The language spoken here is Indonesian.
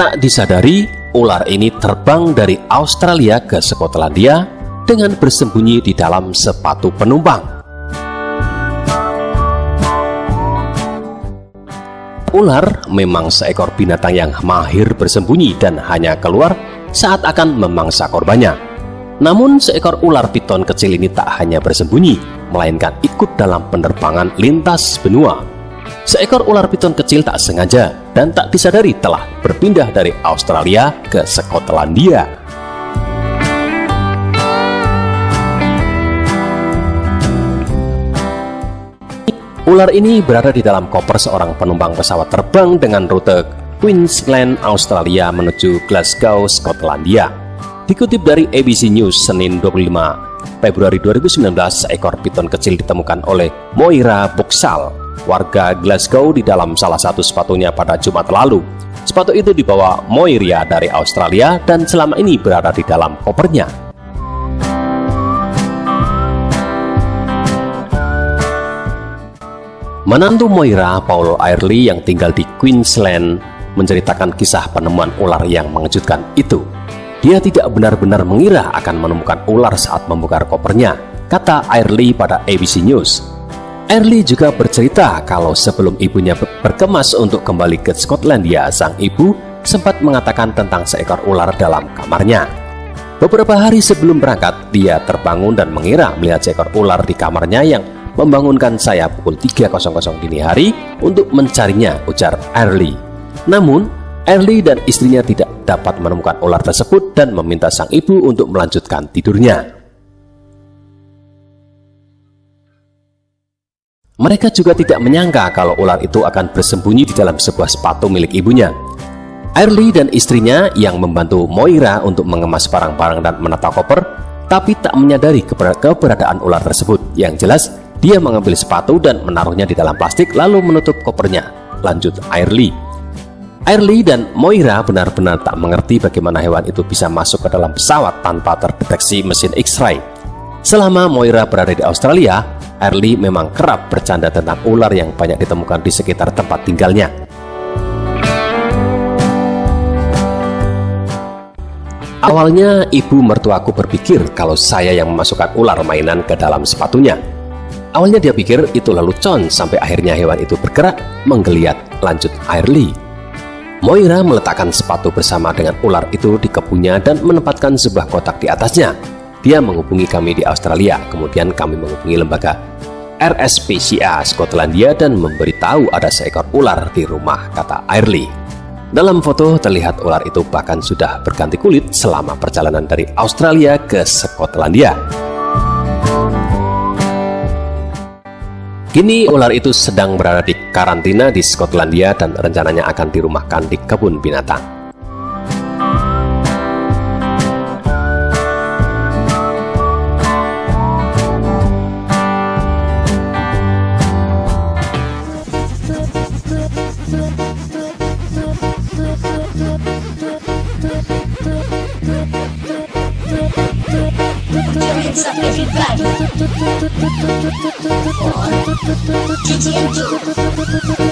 Tak disadari, ular ini terbang dari Australia ke Skotlandia dengan bersembunyi di dalam sepatu penumpang. Ular memang seekor binatang yang mahir bersembunyi dan hanya keluar saat akan memangsa korbannya. Namun seekor ular piton kecil ini tak hanya bersembunyi, melainkan ikut dalam penerbangan lintas benua. Seekor ular piton kecil tak sengaja dan tak disadari telah berpindah dari Australia ke Skotlandia. Ular ini berada di dalam koper seorang penumpang pesawat terbang dengan rute Queensland, Australia menuju Glasgow, Skotlandia. Dikutip dari ABC News Senin 25 Februari 2019, seekor piton kecil ditemukan oleh Moira Boxall, warga Glasgow, di dalam salah satu sepatunya pada Jumat lalu. Sepatu itu dibawa Moira dari Australia dan selama ini berada di dalam kopernya. Menantu Moira, Paul Airlie, yang tinggal di Queensland, menceritakan kisah penemuan ular yang mengejutkan itu. Dia tidak benar-benar mengira akan menemukan ular saat membuka kopernya, kata Airlie pada ABC News. Airlie juga bercerita kalau sebelum ibunya berkemas untuk kembali ke Skotlandia, sang ibu sempat mengatakan tentang seekor ular dalam kamarnya. Beberapa hari sebelum berangkat, dia terbangun dan mengira melihat seekor ular di kamarnya yang membangunkan saya pukul 3.00 dini hari untuk mencarinya, ujar Airlie. Namun, Airlie dan istrinya tidak dapat menemukan ular tersebut dan meminta sang ibu untuk melanjutkan tidurnya. Mereka juga tidak menyangka kalau ular itu akan bersembunyi di dalam sebuah sepatu milik ibunya. Airlie dan istrinya yang membantu Moira untuk mengemas barang-barang dan menata koper, tapi tak menyadari keberadaan ular tersebut. Yang jelas, dia mengambil sepatu dan menaruhnya di dalam plastik lalu menutup kopernya, lanjut Airlie. Airlie dan Moira benar-benar tak mengerti bagaimana hewan itu bisa masuk ke dalam pesawat tanpa terdeteksi mesin X-ray. Selama Moira berada di Australia, Airlie memang kerap bercanda tentang ular yang banyak ditemukan di sekitar tempat tinggalnya. Awalnya ibu mertuaku berpikir kalau saya yang memasukkan ular mainan ke dalam sepatunya. Awalnya dia pikir itu lelucon sampai akhirnya hewan itu bergerak menggeliat, lanjut Airlie. Moira meletakkan sepatu bersama dengan ular itu di kebunnya dan menempatkan sebuah kotak di atasnya. Dia menghubungi kami di Australia, kemudian kami menghubungi lembaga RSPCA Skotlandia dan memberitahu ada seekor ular di rumah, kata Airlie. Dalam foto terlihat ular itu bahkan sudah berganti kulit selama perjalanan dari Australia ke Skotlandia. Kini ular itu sedang berada di karantina di Skotlandia dan rencananya akan dirumahkan di kebun binatang. Everybody.